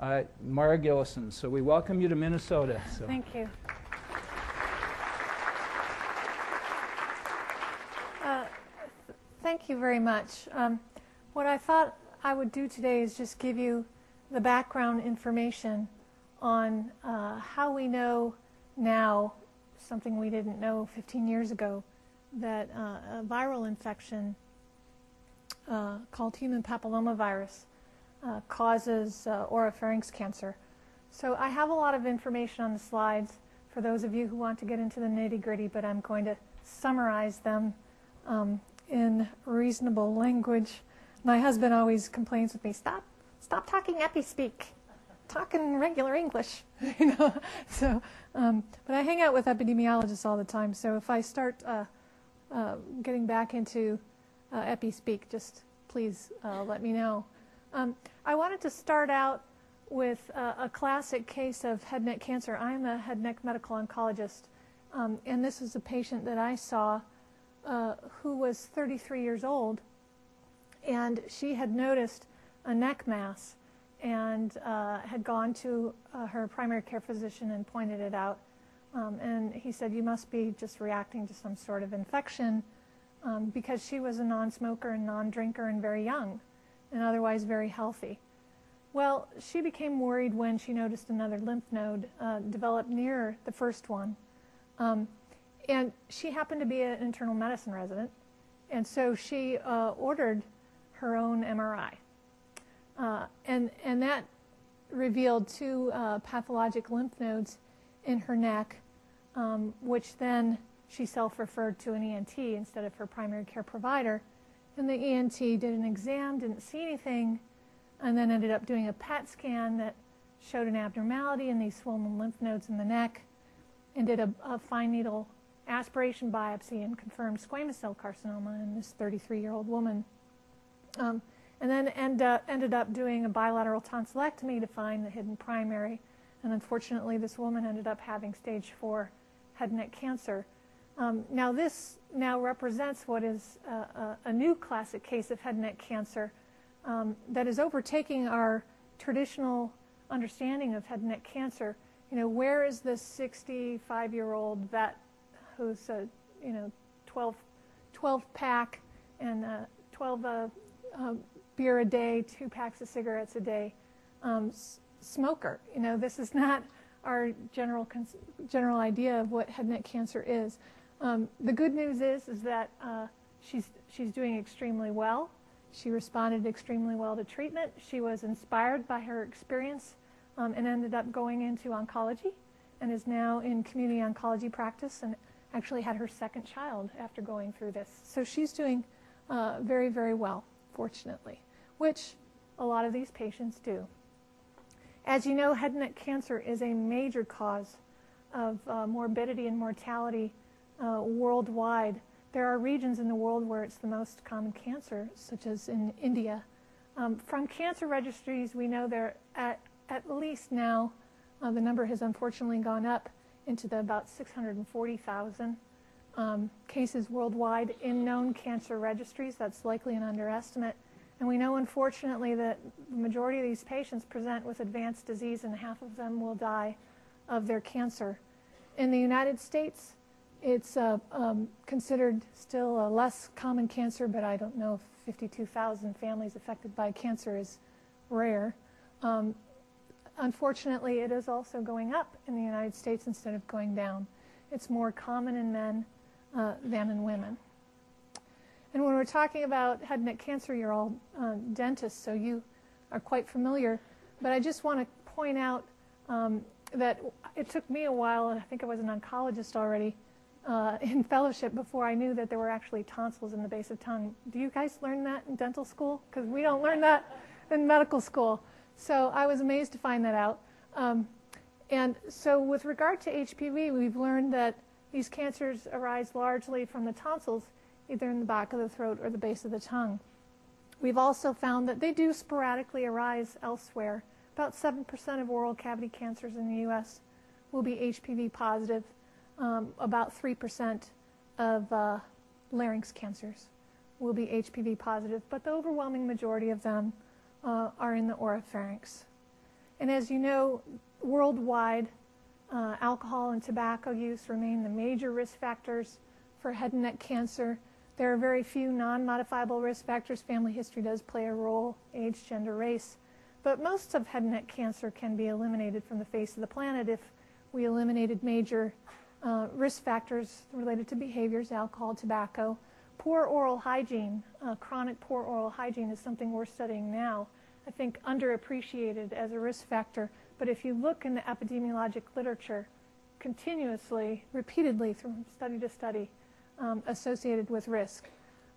Maura Gillison. So we welcome you to Minnesota. So. Thank you. Thank you very much. What I thought I would do today is just give you the background information on how we know now, something we didn't know 15 years ago, that a viral infection called human papillomavirus causes oropharynx cancer. So I have a lot of information on the slides for those of you who want to get into the nitty-gritty, but I'm going to summarize them in reasonable language. My husband always complains with me, stop talking epi-speak, talk in regular English, you know. So, but I hang out with epidemiologists all the time, so if I start getting back into epi-speak, just please let me know. I wanted to start out with a classic case of head neck cancer. I'm a head neck medical oncologist, and this is a patient that I saw who was 33 years old, and she had noticed a neck mass and had gone to her primary care physician and pointed it out. And he said, you must be just reacting to some sort of infection, because she was a non-smoker and non-drinker and very young and otherwise very healthy. Well, she became worried when she noticed another lymph node develop near the first one. And she happened to be an internal medicine resident, and so she ordered her own MRI. And that revealed two pathologic lymph nodes in her neck, which then she self-referred to an ENT instead of her primary care provider. And the ENT did an exam, didn't see anything, and then ended up doing a PET scan that showed an abnormality in these swollen lymph nodes in the neck, and did a fine needle aspiration biopsy and confirmed squamous cell carcinoma in this 33-year-old woman. And then ended up doing a bilateral tonsillectomy to find the hidden primary. And unfortunately, this woman ended up having stage 4 head and neck cancer. Now this now represents what is a new classic case of head and neck cancer that is overtaking our traditional understanding of head and neck cancer. You know, where is this 65-year-old vet who's a 12 pack and 12 beer a day, 2 packs of cigarettes a day smoker? You know, this is not our general idea of what head and neck cancer is. The good news is that she's doing extremely well. She responded extremely well to treatment. She was inspired by her experience and ended up going into oncology and is now in community oncology practice and actually had her second child after going through this. So she's doing very, very well, fortunately, which a lot of these patients do. As you know, head and neck cancer is a major cause of morbidity and mortality worldwide. There are regions in the world where it's the most common cancer, such as in India. From cancer registries, we know there at least now, the number has unfortunately gone up into the about 640,000 cases worldwide in known cancer registries. That's likely an underestimate. And we know, unfortunately, that the majority of these patients present with advanced disease, and half of them will die of their cancer. In the United States, it's considered still a less common cancer, but I don't know if 52,000 families affected by cancer is rare. Unfortunately, it is also going up in the United States instead of going down. It's more common in men than in women. And when we're talking about head and neck cancer, you're all dentists, so you are quite familiar. But I just want to point out that it took me a while, and I think I was an oncologist already, in fellowship before I knew that there were actually tonsils in the base of tongue. Do you guys learn that in dental school? Because we don't learn that in medical school. So I was amazed to find that out. And so with regard to HPV, we've learned that these cancers arise largely from the tonsils, either in the back of the throat or the base of the tongue. We've also found that they do sporadically arise elsewhere. About 7% of oral cavity cancers in the U.S. will be HPV positive. About 3% of larynx cancers will be HPV positive, but the overwhelming majority of them are in the oropharynx. And as you know, worldwide, alcohol and tobacco use remain the major risk factors for head and neck cancer. There are very few non-modifiable risk factors. Family history does play a role, age, gender, race. But most of head and neck cancer can be eliminated from the face of the planet if we eliminated major risk factors related to behaviors, alcohol, tobacco. Poor oral hygiene, chronic poor oral hygiene is something we're studying now. I think underappreciated as a risk factor. But if you look in the epidemiologic literature, continuously, repeatedly, from study to study, associated with risk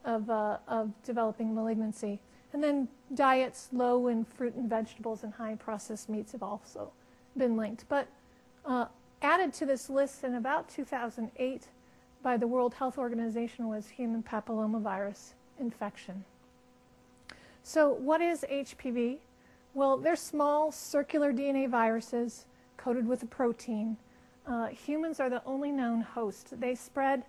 of developing malignancy. And then diets low in fruit and vegetables and high in processed meats have also been linked. But added to this list in about 2008 by the World Health Organization was human papillomavirus infection. So what is HPV? Well, they're small circular DNA viruses coated with a protein. Humans are the only known host. They spread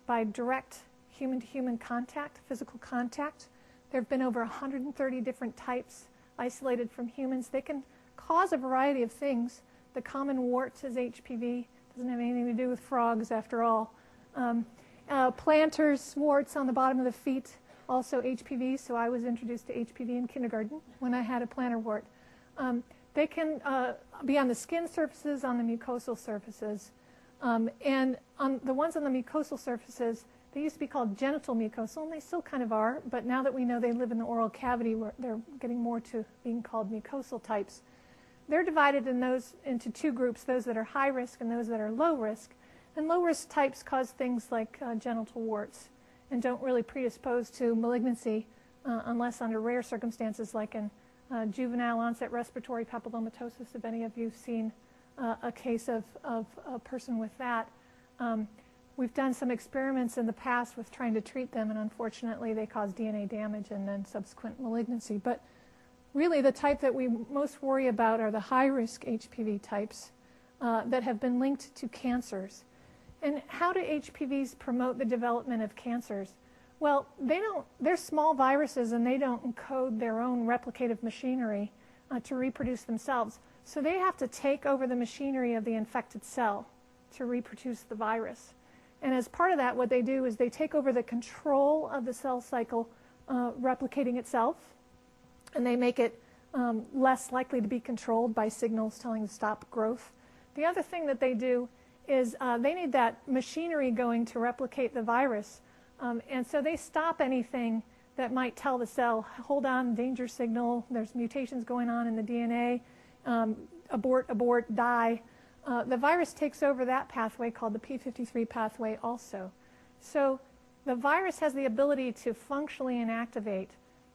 by direct human-to-human contact, physical contact. There have been over 130 different types isolated from humans. They can cause a variety of things. The common wart is HPV. Doesn't have anything to do with frogs after all. Planters, warts on the bottom of the feet, also HPV. So I was introduced to HPV in kindergarten when I had a plantar wart. They can be on the skin surfaces, on the mucosal surfaces. And on the ones on the mucosal surfaces, they used to be called genital mucosal, and they still kind of are, but now that we know they live in the oral cavity, they're getting more to being called mucosal types. They're divided into two groups, those that are high risk and those that are low risk. And low risk types cause things like genital warts and don't really predispose to malignancy unless under rare circumstances like in juvenile onset respiratory papillomatosis. If any of you have seen a case of a person with that. We've done some experiments in the past with trying to treat them, and unfortunately they cause DNA damage and then subsequent malignancy. But really the type that we most worry about are the high-risk HPV types that have been linked to cancers. And how do HPVs promote the development of cancers? Well, they're small viruses and they don't encode their own replicative machinery to reproduce themselves. So they have to take over the machinery of the infected cell to reproduce the virus. And as part of that, what they do is they take over the control of the cell cycle replicating itself, and they make it less likely to be controlled by signals telling it to stop growth. The other thing that they do is they need that machinery going to replicate the virus. And so they stop anything that might tell the cell, hold on, danger signal, there's mutations going on in the DNA, abort, die. The virus takes over that pathway called the p53 pathway also. So the virus has the ability to functionally inactivate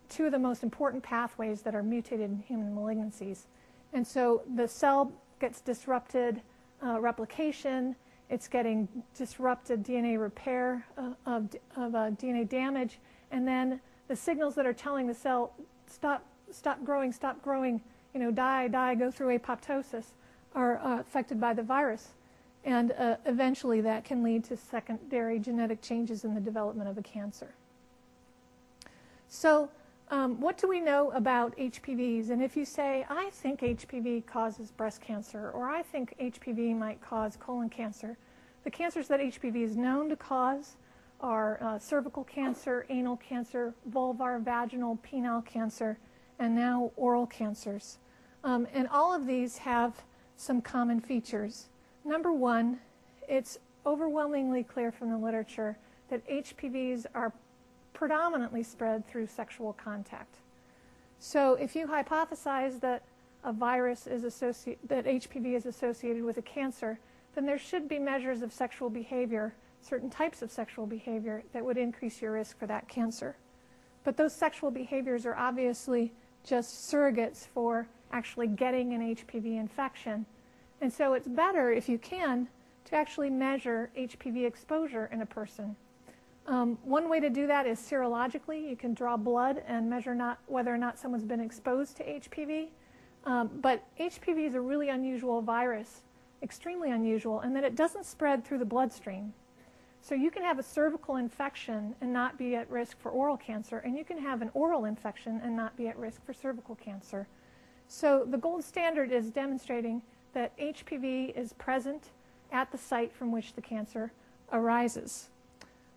two of the most important pathways that are mutated in human malignancies. And so the cell gets disrupted replication, it's getting disrupted DNA repair of DNA damage, and then the signals that are telling the cell, stop growing, die, go through apoptosis, are affected by the virus. And eventually that can lead to secondary genetic changes in the development of a cancer. So what do we know about HPVs? And if you say, I think HPV causes breast cancer, or I think HPV might cause colon cancer, the cancers that HPV is known to cause are cervical cancer, anal cancer, vulvar, vaginal, penile cancer, and now oral cancers. And all of these have some common features. Number one, it's overwhelmingly clear from the literature that HPVs are predominantly spread through sexual contact. So if you hypothesize that a virus is that HPV is associated with a cancer, then there should be measures of sexual behavior, certain types of sexual behavior that would increase your risk for that cancer. But those sexual behaviors are obviously just surrogates for actually getting an HPV infection. And so it's better, if you can, to actually measure HPV exposure in a person. One way to do that is serologically. You can draw blood and measure whether or not someone's been exposed to HPV. But HPV is a really unusual virus, extremely unusual, in that it doesn't spread through the bloodstream. So you can have a cervical infection and not be at risk for oral cancer, and you can have an oral infection and not be at risk for cervical cancer. So the gold standard is demonstrating that HPV is present at the site from which the cancer arises.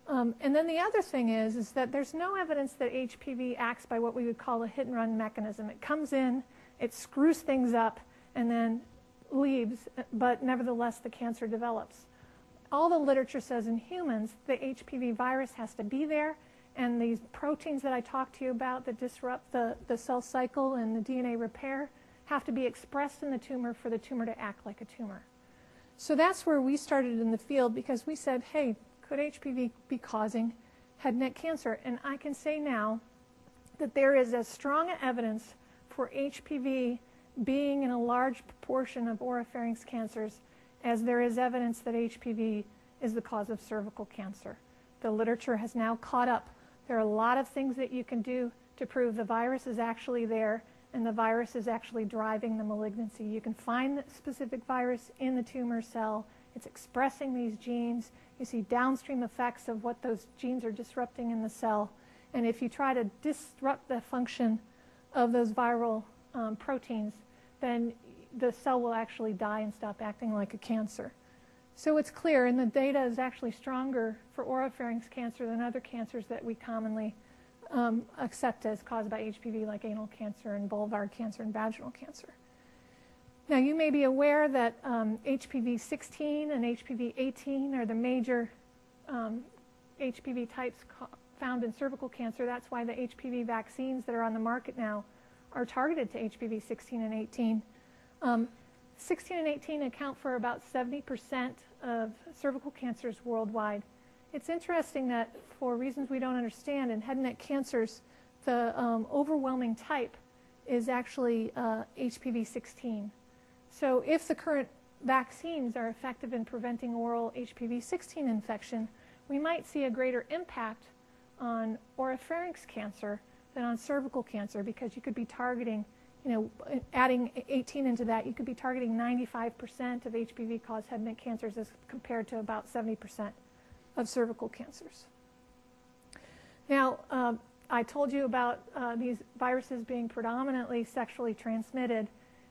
And then the other thing is that there's no evidence that HPV acts by what we would call a hit-and-run mechanism. It comes in, it screws things up, and then leaves, but nevertheless the cancer develops. All the literature says in humans the HPV virus has to be there, and these proteins that I talked to you about that disrupt the cell cycle and the DNA repair have to be expressed in the tumor for the tumor to act like a tumor. So that's where we started in the field, because we said, hey, could HPV be causing head and neck cancer? And I can say now that there is as strong evidence for HPV being in a large proportion of oropharynx cancers as there is evidence that HPV is the cause of cervical cancer. The literature has now caught up. There are a lot of things that you can do to prove the virus is actually there and the virus is actually driving the malignancy. You can find the specific virus in the tumor cell. It's expressing these genes. You see downstream effects of what those genes are disrupting in the cell. And if you try to disrupt the function of those viral proteins, then the cell will actually die and stop acting like a cancer. So it's clear, and the data is actually stronger for oropharynx cancer than other cancers that we commonly accept as caused by HPV, like anal cancer and vulvar cancer and vaginal cancer. Now, you may be aware that HPV-16 and HPV-18 are the major HPV types found in cervical cancer. That's why the HPV vaccines that are on the market now are targeted to HPV-16 and 18. 16 and 18 account for about 70% of cervical cancers worldwide. It's interesting that for reasons we don't understand, in head and neck cancers, the overwhelming type is actually HPV-16. So if the current vaccines are effective in preventing oral HPV-16 infection, we might see a greater impact on oropharynx cancer than on cervical cancer, because you could be targeting, adding 18 into that, you could be targeting 95% of HPV-caused head and neck cancers as compared to about 70% of cervical cancers. Now, I told you about these viruses being predominantly sexually transmitted.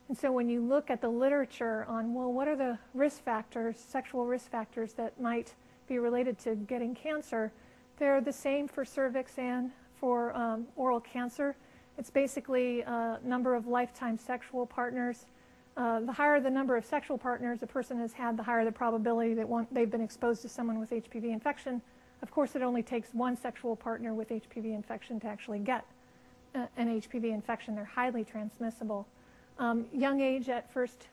And so when you look at the literature on, well, what are the risk factors, sexual risk factors that might be related to getting cancer, they're the same for cervix and for oral cancer. It's basically number of lifetime sexual partners. The higher the number of sexual partners a person has had, the higher the probability that they've been exposed to someone with HPV infection. Of course, it only takes one sexual partner with HPV infection to actually get an HPV infection. They're highly transmissible. Young age at first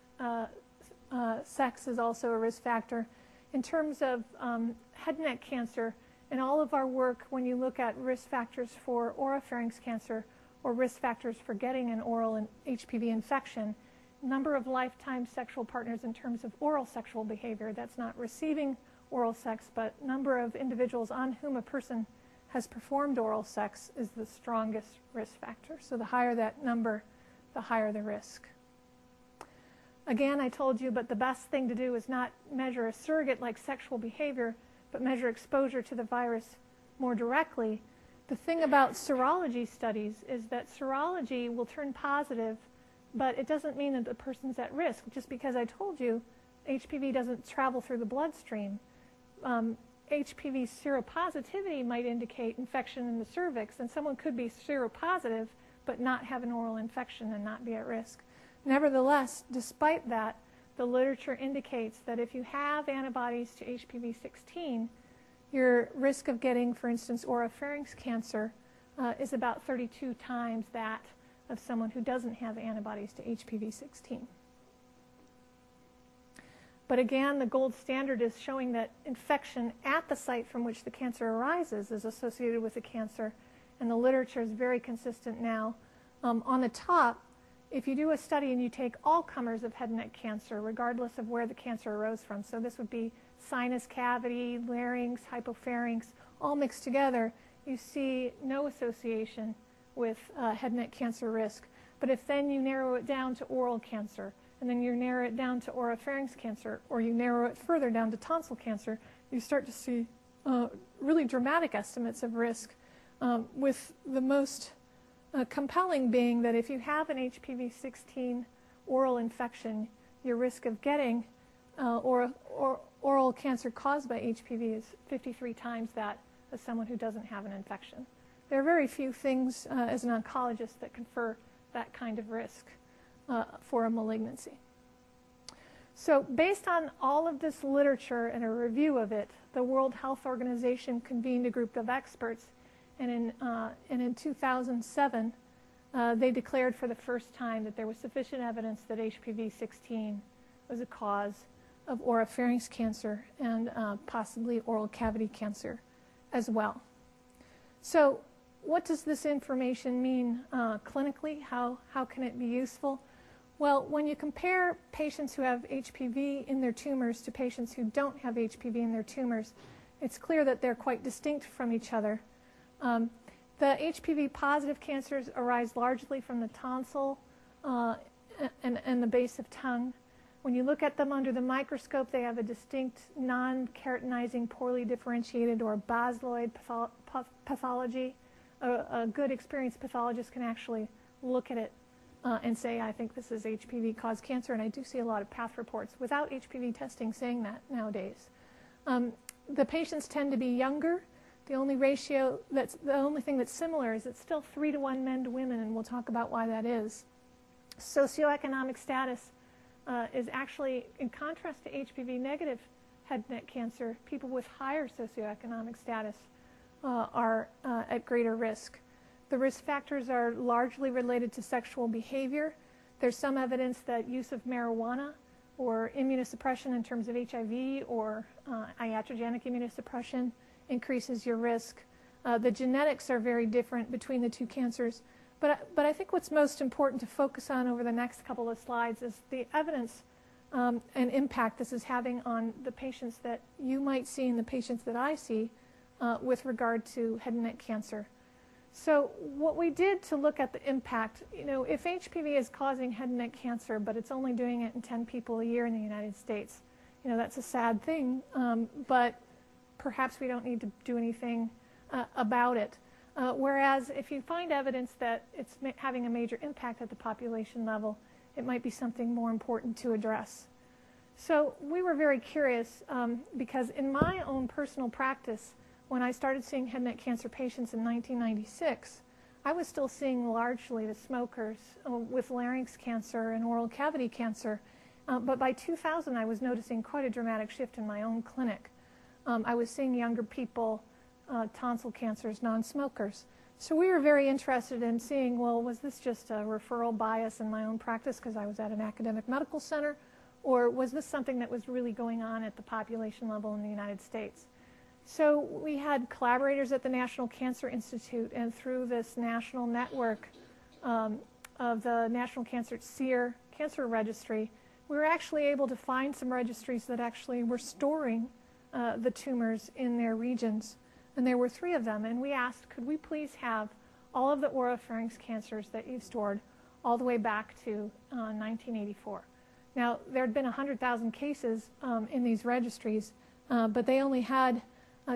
sex is also a risk factor. In terms of head and neck cancer, in all of our work, when you look at risk factors for oropharynx cancer or risk factors for getting an oral HPV infection, number of lifetime sexual partners in terms of oral sexual behavior, that's not receiving oral sex, but number of individuals on whom a person has performed oral sex is the strongest risk factor. So the higher that number, the higher the risk. Again, I told you, but the best thing to do is not measure a surrogate like sexual behavior, but measure exposure to the virus more directly. The thing about serology studies is that serology will turn positive, but it doesn't mean that the person's at risk. Just because I told you HPV doesn't travel through the bloodstream. HPV seropositivity might indicate infection in the cervix, and someone could be seropositive but not have an oral infection and not be at risk. Nevertheless, despite that, the literature indicates that if you have antibodies to HPV-16, your risk of getting, for instance, oropharynx cancer is about 32 times that of someone who doesn't have antibodies to HPV-16. But again, the gold standard is showing that infection at the site from which the cancer arises is associated with the cancer, and the literature is very consistent now. On the top, if you do a study and you take all comers of head and neck cancer, regardless of where the cancer arose from, so this would be sinus cavity, larynx, hypopharynx, all mixed together, you see no association with head and neck cancer risk. But if then you narrow it down to oral cancer, and then you narrow it down to oropharynx cancer, or you narrow it further down to tonsil cancer, you start to see really dramatic estimates of risk, with the most compelling being that if you have an HPV-16 oral infection, your risk of getting oral cancer caused by HPV is 53 times that of someone who doesn't have an infection. There are very few things as an oncologist that confer that kind of risk for a malignancy. So based on all of this literature and a review of it, the World Health Organization convened a group of experts, and in 2007, they declared for the first time that there was sufficient evidence that HPV-16 was a cause of oropharynx cancer and possibly oral cavity cancer as well. So what does this information mean clinically? How can it be useful? Well, when you compare patients who have HPV in their tumors to patients who don't have HPV in their tumors, it's clear that they're quite distinct from each other. The HPV positive cancers arise largely from the tonsil and the base of tongue. When you look at them under the microscope, they have a distinct non-keratinizing, poorly differentiated or basaloid pathology. A good experienced pathologist can actually look at it and say, I think this is HPV-caused cancer, and I do see a lot of path reports without HPV testing saying that nowadays. The patients tend to be younger. The only thing that's similar is it's still 3-to-1 men to women, and we'll talk about why that is. Socioeconomic status is actually, in contrast to HPV-negative head and neck cancer, people with higher socioeconomic status are at greater risk. The risk factors are largely related to sexual behavior. There's some evidence that use of marijuana or immunosuppression in terms of HIV or iatrogenic immunosuppression increases your risk. The genetics are very different between the two cancers. But I think what's most important to focus on over the next couple of slides is the evidence and impact this is having on the patients that you might see and the patients that I see with regard to head and neck cancer. So what we did to look at the impact, if HPV is causing head and neck cancer, but it's only doing it in 10 people a year in the United States, that's a sad thing, but perhaps we don't need to do anything about it. Whereas if you find evidence that it's having a major impact at the population level, it might be something more important to address. So we were very curious because in my own personal practice, when I started seeing head and neck cancer patients in 1996, I was still seeing largely the smokers with larynx cancer and oral cavity cancer. But by 2000, I was noticing quite a dramatic shift in my own clinic. I was seeing younger people, tonsil cancers, non-smokers. So we were very interested in seeing, well, was this just a referral bias in my own practice because I was at an academic medical center, or was this something that was really going on at the population level in the United States? So we had collaborators at the National Cancer Institute, and through this national network of the National Cancer Registry, we were actually able to find some registries that actually were storing the tumors in their regions. And there were 3 of them, and we asked, could we please have all of the oropharynx cancers that you've stored all the way back to 1984. Now, there had been 100,000 cases in these registries, but they only had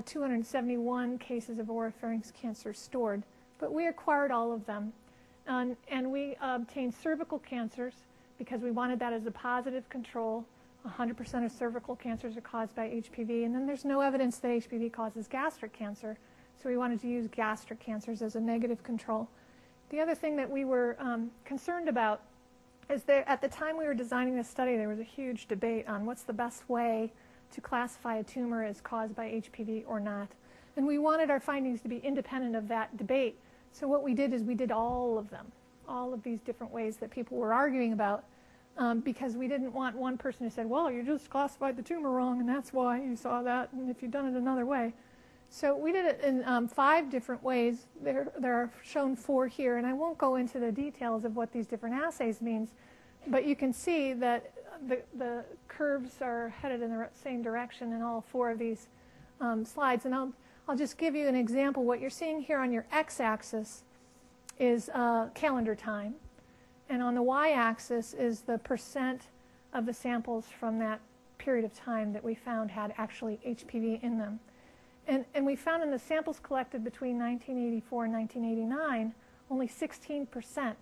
271 cases of oropharynx cancer stored. But we acquired all of them, and we obtained cervical cancers because we wanted that as a positive control. 100% of cervical cancers are caused by HPV, and then there's no evidence that HPV causes gastric cancer, so we wanted to use gastric cancers as a negative control. The other thing that we were concerned about is that at the time we were designing this study, there was a huge debate on what's the best way to classify a tumor as caused by HPV or not. And we wanted our findings to be independent of that debate. So what we did is we did all of them, all of these different ways that people were arguing about, because we didn't want one person who said, well, you just classified the tumor wrong, and that's why you saw that, and if you'd done it another way. So we did it in 5 different ways. There are shown 4 here, and I won't go into the details of what these different assays means, but you can see that the curves are headed in the same direction in all 4 of these slides. And I'll just give you an example. What you're seeing here on your x-axis is calendar time, and on the y-axis is the percent of the samples from that period of time that we found had actually HPV in them. And we found in the samples collected between 1984 and 1989, only 16%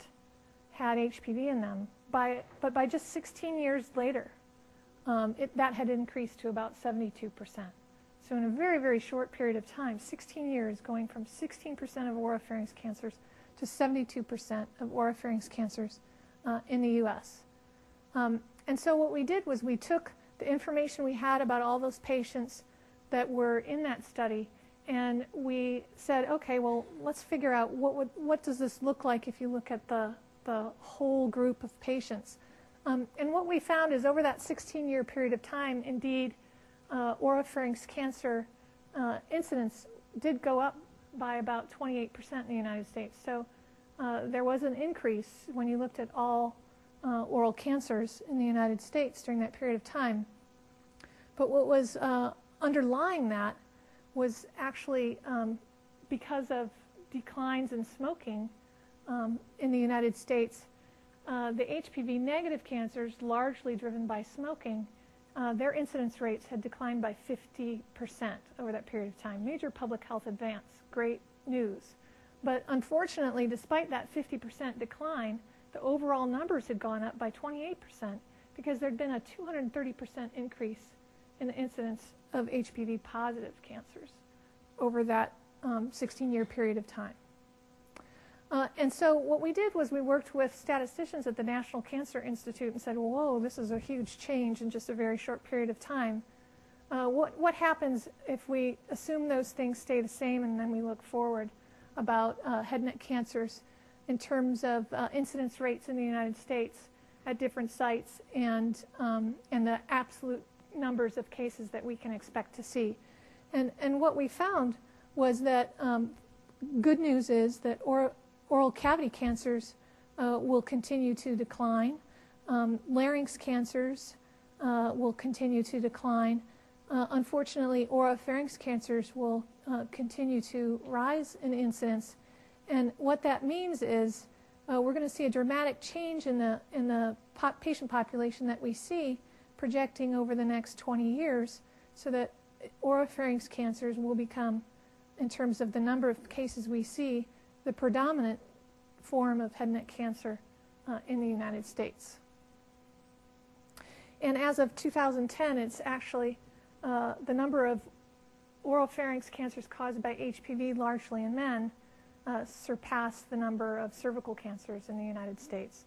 had HPV in them. But by just 16 years later, that had increased to about 72%. So in a very, very short period of time, 16 years, going from 16% of oropharynx cancers to 72% of oropharynx cancers in the U.S. And so what we did was we took the information we had about all those patients that were in that study, and we said, okay, well, let's figure out what does this look like if you look at the whole group of patients. And what we found is over that 16-year period of time, indeed, oropharynx cancer incidence did go up by about 28% in the United States. So there was an increase when you looked at all oral cancers in the United States during that period of time. But what was underlying that was actually because of declines in smoking in the United States, the HPV negative cancers, largely driven by smoking, their incidence rates had declined by 50% over that period of time. Major public health advance, great news. But unfortunately, despite that 50% decline, the overall numbers had gone up by 28% because there had been a 230% increase in the incidence of HPV positive cancers over that 16-year period of time. And so what we did was we worked with statisticians at the National Cancer Institute and said, whoa, this is a huge change in just a very short period of time. What happens if we assume those things stay the same and then we look forward about head and neck cancers in terms of incidence rates in the United States at different sites and the absolute numbers of cases that we can expect to see. And what we found was that good news is that oral cavity cancers will continue to decline. Larynx cancers will continue to decline. Unfortunately, oropharynx cancers will continue to rise in incidence. And what that means is we're going to see a dramatic change in the patient population that we see projecting over the next 20 years, so that oropharynx cancers will become, in terms of the number of cases we see, the predominant form of head and neck cancer in the United States. And as of 2010, it's actually the number of oropharynx cancers caused by HPV, largely in men, surpassed the number of cervical cancers in the United States.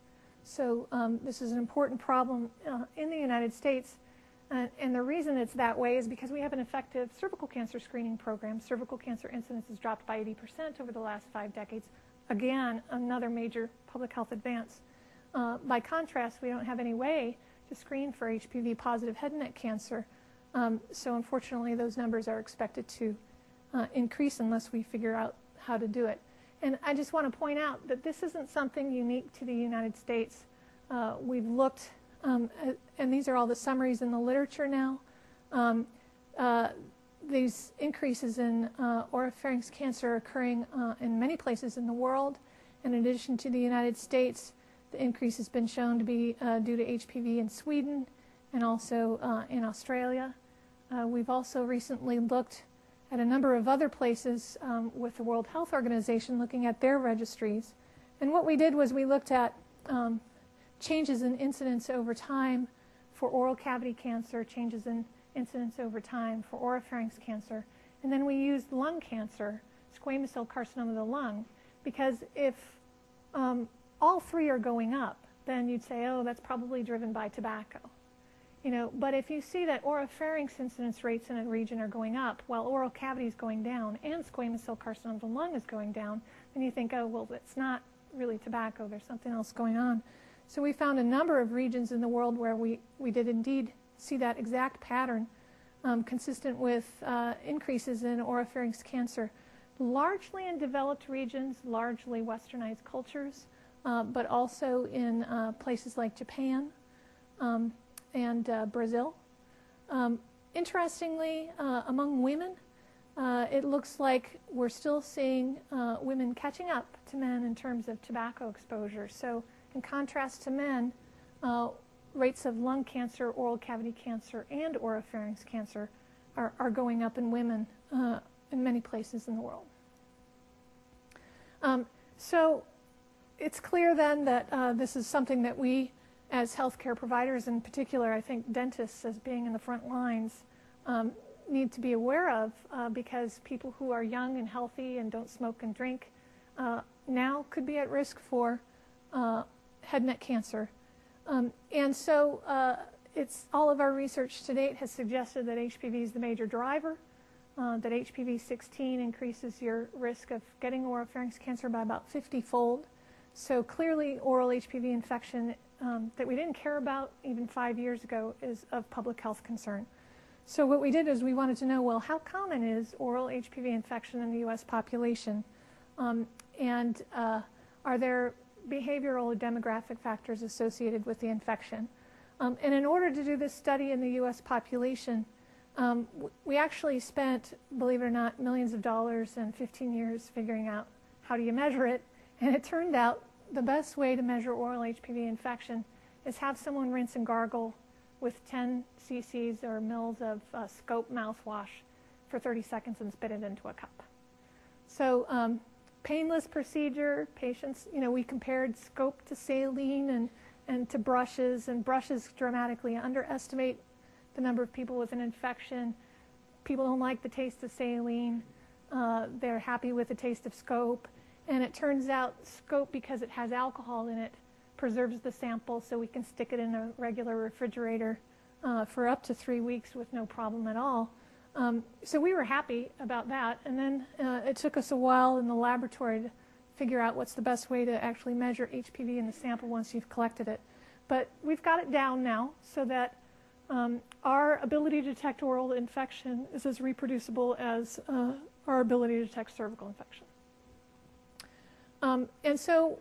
So this is an important problem in the United States. And the reason it's that way is because we have an effective cervical cancer screening program. Cervical cancer incidence has dropped by 80% over the last 5 decades. Again, another major public health advance. By contrast, we don't have any way to screen for HPV positive head and neck cancer. So unfortunately, those numbers are expected to increase unless we figure out how to do it. And I just want to point out that this isn't something unique to the United States. We've looked, and these are all the summaries in the literature now. These increases in oropharynx cancer are occurring in many places in the world. In addition to the United States, the increase has been shown to be due to HPV in Sweden and also in Australia. We've also recently looked at a number of other places with the World Health Organization, looking at their registries. And what we did was we looked at changes in incidence over time for oral cavity cancer, changes in incidence over time for oropharynx cancer, and then we used lung cancer, squamous cell carcinoma of the lung, because if all three are going up, then you'd say, oh, that's probably driven by tobacco. You know, but if you see that oropharynx incidence rates in a region are going up while oral cavity is going down and squamous cell carcinoma of the lung is going down, then you think, oh, well, it's not really tobacco, there's something else going on. So we found a number of regions in the world where we did indeed see that exact pattern consistent with increases in oropharynx cancer, largely in developed regions, largely westernized cultures, but also in places like Japan and Brazil. Interestingly, among women, it looks like we're still seeing women catching up to men in terms of tobacco exposure. So in contrast to men, rates of lung cancer, oral cavity cancer, and oropharynx cancer are going up in women in many places in the world. So it's clear then that this is something that we, as healthcare providers in particular, I think dentists as being in the front lines, need to be aware of because people who are young and healthy and don't smoke and drink now could be at risk for head and neck cancer. And so it's all of our research to date has suggested that HPV is the major driver, that HPV-16 increases your risk of getting oropharynx cancer by about 50-fold. So clearly oral HPV infection that we didn't care about even 5 years ago is of public health concern. So what we did is we wanted to know, well, how common is oral HPV infection in the U.S. population? And are there behavioral or demographic factors associated with the infection? And in order to do this study in the U.S. population, we actually spent, believe it or not, millions of dollars and 15 years figuring out how do you measure it. And it turned out the best way to measure oral HPV infection is have someone rinse and gargle with 10 cc's or mils of Scope mouthwash for 30 seconds and spit it into a cup. So painless procedure. Patients, we compared Scope to saline and to brushes, and brushes dramatically underestimate the number of people with an infection. People don't like the taste of saline. They're happy with the taste of Scope. And it turns out Scope, because it has alcohol in it, preserves the sample so we can stick it in a regular refrigerator for up to 3 weeks with no problem at all. So we were happy about that. And then it took us a while in the laboratory to figure out what's the best way to actually measure HPV in the sample once you've collected it. But we've got it down now so that our ability to detect oral infection is as reproducible as our ability to detect cervical infection. And so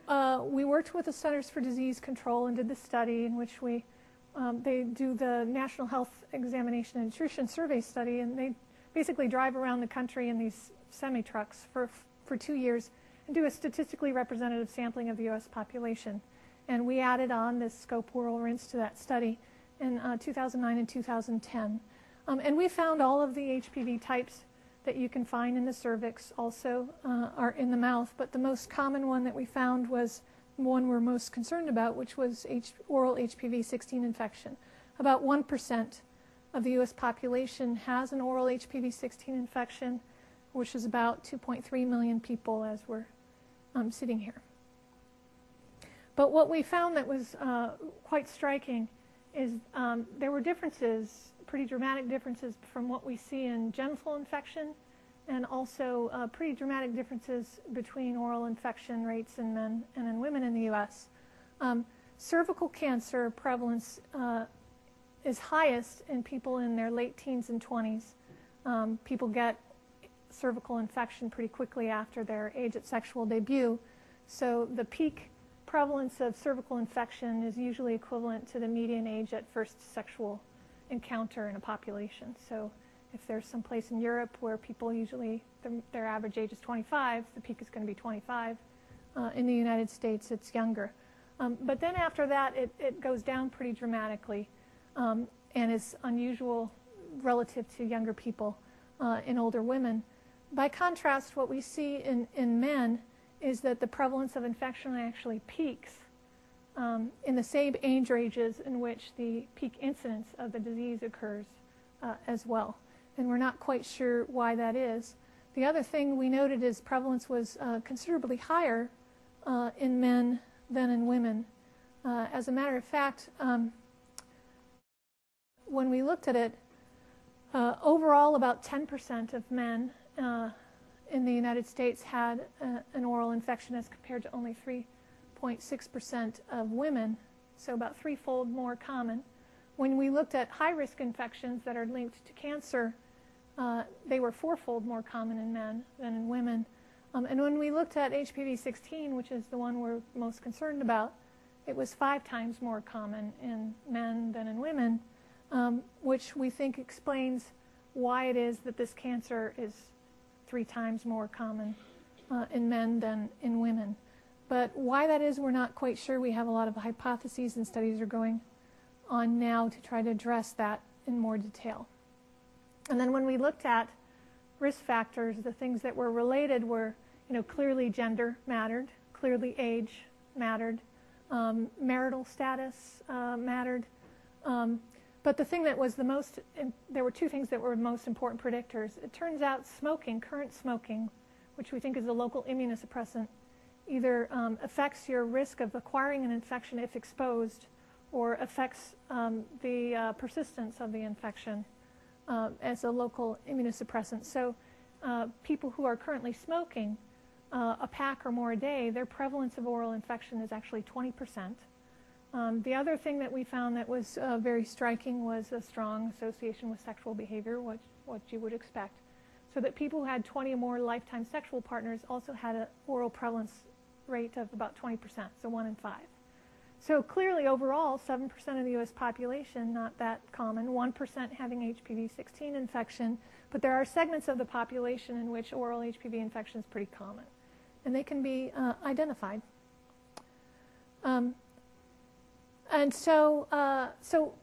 we worked with the Centers for Disease Control and did the study in which they do the National Health Examination and Nutrition Survey study, and they basically drive around the country in these semi-trucks for 2 years and do a statistically representative sampling of the U.S. population. And we added on this Scope oral rinse to that study in 2009 and 2010. And we found all of the HPV types that you can find in the cervix also are in the mouth, but the most common one that we found was the one we're most concerned about, which was oral HPV-16 infection. About 1% of the U.S. population has an oral HPV-16 infection, which is about 2.3 million people as we're sitting here. But what we found that was quite striking is there were differences, pretty dramatic differences from what we see in genital infection, and also pretty dramatic differences between oral infection rates in men and in women in the U.S. Cervical cancer prevalence is highest in people in their late teens and 20s. People get cervical infection pretty quickly after their age at sexual debut. So the peak prevalence of cervical infection is usually equivalent to the median age at first sexual encounter in a population. So if there's some place in Europe where people usually, their average age is 25, the peak is going to be 25. In the United States, it's younger. But then after that, it goes down pretty dramatically and is unusual relative to younger people in older women. By contrast, what we see in men is that the prevalence of infection actually peaks in the same age ranges in which the peak incidence of the disease occurs as well. And we're not quite sure why that is. The other thing we noted is prevalence was considerably higher in men than in women. As a matter of fact, when we looked at it, overall about 10% of men in the United States had an oral infection as compared to only 3.6% of women, so about threefold more common. When we looked at high-risk infections that are linked to cancer, they were fourfold more common in men than in women. And when we looked at HPV-16, which is the one we're most concerned about, it was 5 times more common in men than in women, which we think explains why it is that this cancer is 3 times more common in men than in women. But why that is, we're not quite sure. We have a lot of hypotheses, and studies are going on now to try to address that in more detail. And then when we looked at risk factors, the things that were related were, clearly gender mattered. Clearly age mattered. Marital status mattered. But the thing that was the most, there were two things that were most important predictors. It turns out smoking, current smoking, which we think is a local immunosuppressant, either affects your risk of acquiring an infection if exposed, or affects the persistence of the infection as a local immunosuppressant. So people who are currently smoking a pack or more a day, their prevalence of oral infection is actually 20%. The other thing that we found that was very striking was a strong association with sexual behavior, what you would expect. So that people who had 20 or more lifetime sexual partners also had an oral prevalence rate of about 20%, so 1 in 5. So clearly overall, 7% of the U.S. population, not that common, 1% having HPV-16 infection, but there are segments of the population in which oral HPV infection is pretty common, and they can be identified. And so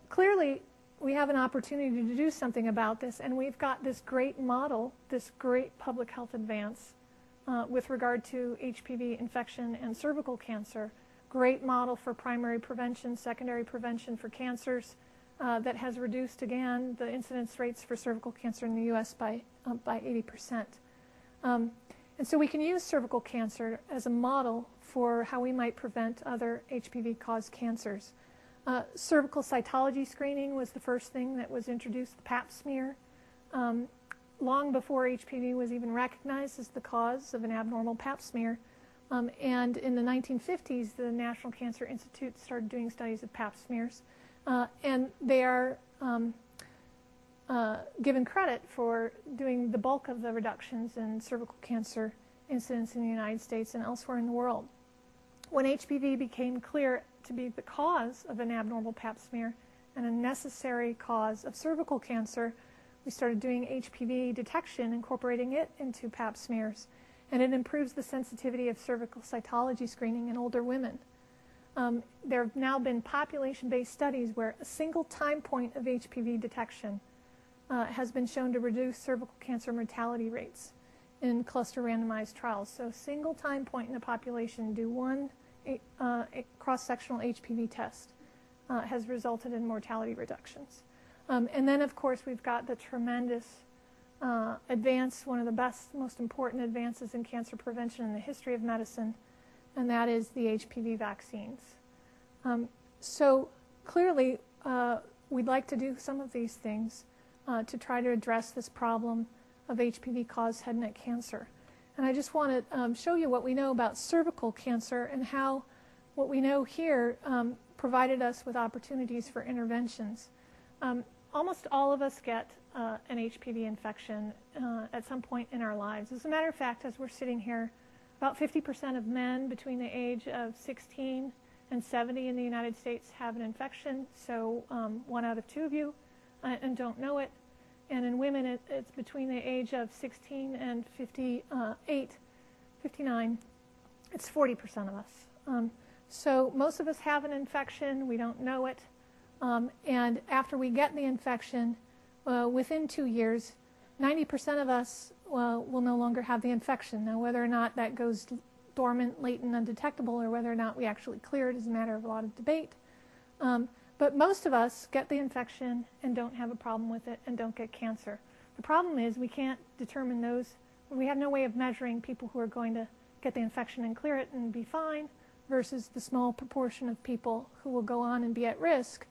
clearly we have an opportunity to do something about this, and we've got this great model, this great public health advance with regard to HPV infection and cervical cancer. Great model for primary prevention, secondary prevention for cancers that has reduced, again, the incidence rates for cervical cancer in the U.S. by 80%. And so we can use cervical cancer as a model for how we might prevent other HPV-caused cancers. Cervical cytology screening was the first thing that was introduced, the pap smear, long before HPV was even recognized as the cause of an abnormal pap smear. And in the 1950s, the National Cancer Institute started doing studies of pap smears. And they are given credit for doing the bulk of the reductions in cervical cancer incidence in the United States and elsewhere in the world. When HPV became clear to be the cause of an abnormal pap smear and a necessary cause of cervical cancer, we started doing HPV detection, incorporating it into pap smears. And it improves the sensitivity of cervical cytology screening in older women. There have now been population-based studies where a single time point of HPV detection has been shown to reduce cervical cancer mortality rates in cluster randomized trials. So a single time point in the population, do one cross-sectional HPV test has resulted in mortality reductions. And then, of course, we've got the tremendous advance, one of the best, most important advances in cancer prevention in the history of medicine, and that is the HPV vaccines. So clearly, we'd like to do some of these things to try to address this problem of HPV-caused head and neck cancer. And I just want to show you what we know about cervical cancer and how what we know here provided us with opportunities for interventions. Almost all of us get an HPV infection at some point in our lives. As a matter of fact, as we're sitting here, about 50% of men between the age of 16 and 70 in the United States have an infection, so 1 out of 2 of you and don't know it. And in women, it's between the age of 16 and 59, it's 40% of us. So most of us have an infection, we don't know it. And after we get the infection, within 2 years, 90% of us will no longer have the infection. Now, whether or not that goes dormant, latent, undetectable, or whether or not we actually clear it is a matter of a lot of debate. But most of us get the infection and don't have a problem with it and don't get cancer. The problem is we can't determine those. We have no way of measuring people who are going to get the infection and clear it and be fine versus the small proportion of people who will go on and be at risk.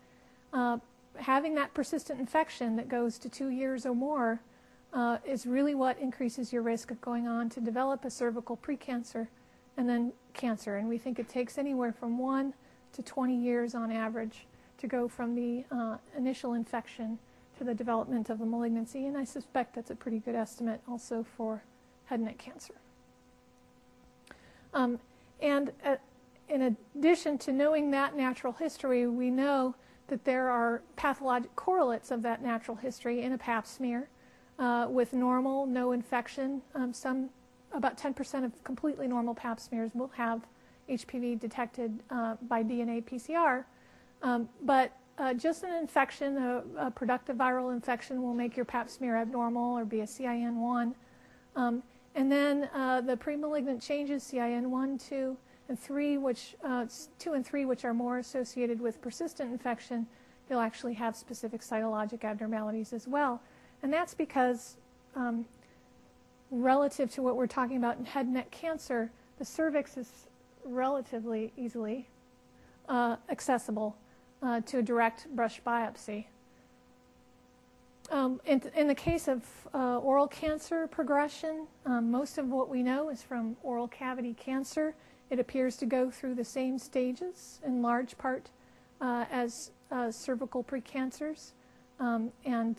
Having that persistent infection that goes to 2 years or more is really what increases your risk of going on to develop a cervical precancer and then cancer. And we think it takes anywhere from 1 to 20 years on average to go from the initial infection to the development of a malignancy. And I suspect that's a pretty good estimate also for head and neck cancer. In addition to knowing that natural history, we know that there are pathologic correlates of that natural history in a pap smear with normal, no infection. About 10% of completely normal pap smears will have HPV detected by DNA PCR. But just an infection, a productive viral infection, will make your pap smear abnormal or be a CIN1. And then the premalignant changes, CIN1, 2, and 3, which 2 and 3, which are more associated with persistent infection, you'll actually have specific cytologic abnormalities as well. And that's because relative to what we're talking about in head and neck cancer, the cervix is relatively easily accessible to a direct brush biopsy. In the case of oral cancer progression, most of what we know is from oral cavity cancer. It appears to go through the same stages in large part as cervical precancers. And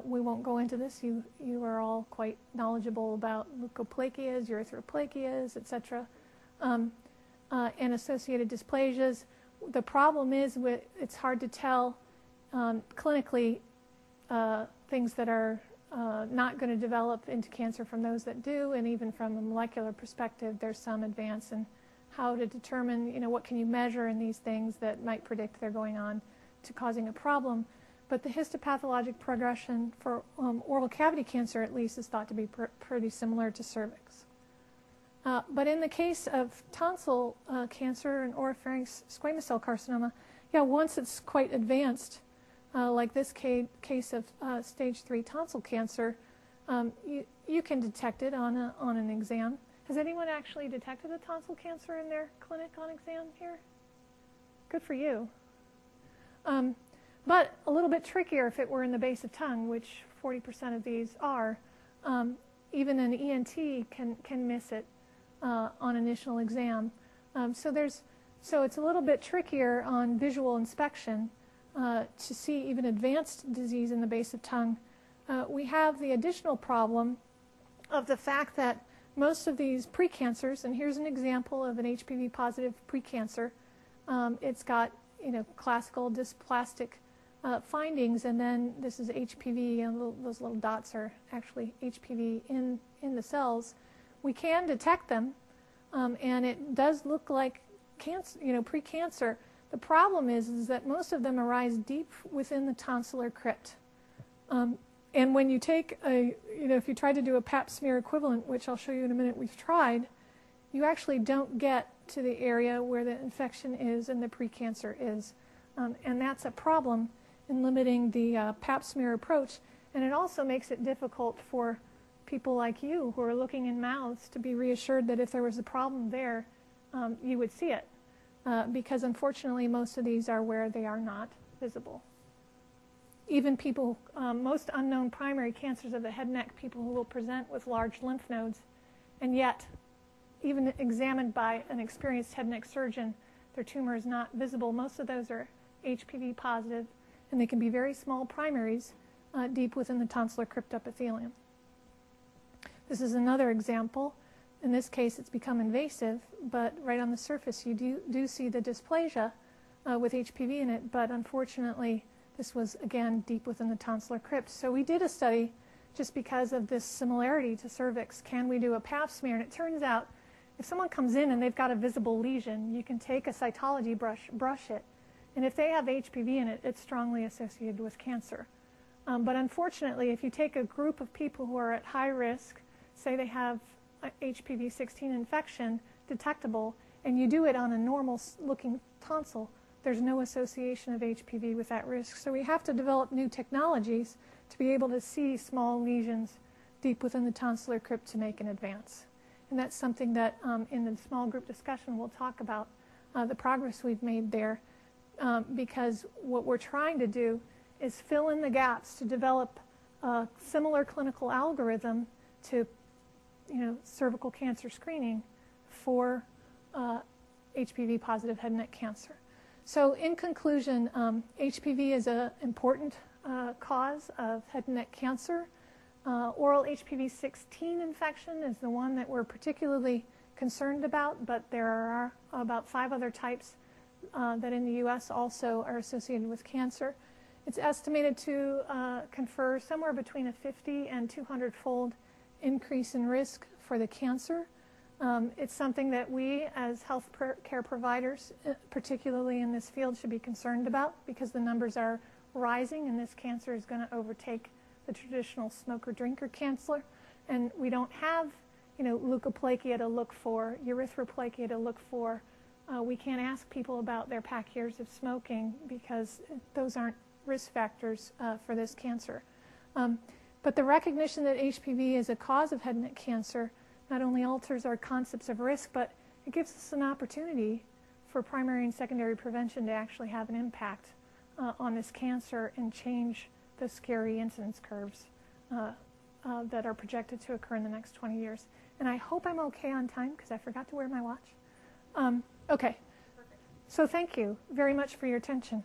we won't go into this. You are all quite knowledgeable about leukoplakias, erythroplakias, etc., and associated dysplasias. The problem is it's hard to tell clinically things that are not going to develop into cancer from those that do, and even from a molecular perspective, there's some advance in how to determine, what can you measure in these things that might predict they're going on to causing a problem. But the histopathologic progression for oral cavity cancer, at least, is thought to be pretty similar to cervix. But in the case of tonsil cancer and oropharynx squamous cell carcinoma, once it's quite advanced, like this case of stage 3 tonsil cancer, you can detect it on an exam. Has anyone actually detected a tonsil cancer in their clinic on exam here? Good for you. But a little bit trickier if it were in the base of tongue, which 40% of these are. Even an ENT can miss it on initial exam. So it's a little bit trickier on visual inspection to see even advanced disease in the base of tongue. We have the additional problem of the fact that most of these precancers, and here's an example of an HPV positive precancer. It's got classical dysplastic findings, and then this is HPV, and those little dots are actually HPV in the cells. We can detect them, and it does look like cancer, precancer. The problem is that most of them arise deep within the tonsillar crypt. And when you take if you try to do a pap smear equivalent, which I'll show you in a minute, we've tried, you actually don't get to the area where the infection is and the precancer is. And that's a problem in limiting the pap smear approach. And it also makes it difficult for people like you who are looking in mouths to be reassured that if there was a problem there, you would see it. Because unfortunately, most of these are where they are not visible. Even people, most unknown primary cancers of the head and neck, people who will present with large lymph nodes, and yet, even examined by an experienced head and neck surgeon, their tumor is not visible. Most of those are HPV positive, and they can be very small primaries deep within the tonsillar crypt epithelium. This is another example. In this case, it's become invasive, but right on the surface, you do see the dysplasia with HPV in it, but unfortunately, this was, again, deep within the tonsillar crypt. So we did a study just because of this similarity to cervix. Can we do a pap smear? And it turns out if someone comes in and they've got a visible lesion, you can take a cytology brush it, and if they have HPV in it, it's strongly associated with cancer. But unfortunately, if you take a group of people who are at high risk, say they have HPV-16 infection detectable, and you do it on a normal-looking tonsil, there's no association of HPV with that risk. So we have to develop new technologies to be able to see small lesions deep within the tonsillar crypt to make an advance. And that's something that in the small group discussion we'll talk about the progress we've made there, because what we're trying to do is fill in the gaps to develop a similar clinical algorithm to cervical cancer screening for HPV positive head and neck cancer. So in conclusion, HPV is an important cause of head and neck cancer. Oral HPV-16 infection is the one that we're particularly concerned about, but there are about 5 other types that in the U.S. also are associated with cancer. It's estimated to confer somewhere between a 50 and 200-fold increase in risk for the cancer. It's something that we as health care providers, particularly in this field, should be concerned about because the numbers are rising and this cancer is going to overtake the traditional smoker-drinker cancer. And we don't have, leukoplakia to look for, erythroplakia to look for, We can't ask people about their pack years of smoking because those aren't risk factors for this cancer. But the recognition that HPV is a cause of head and neck cancer not only alters our concepts of risk, but it gives us an opportunity for primary and secondary prevention to actually have an impact on this cancer and change the scary incidence curves that are projected to occur in the next 20 years. And I hope I'm okay on time because I forgot to wear my watch. Okay. So thank you very much for your attention.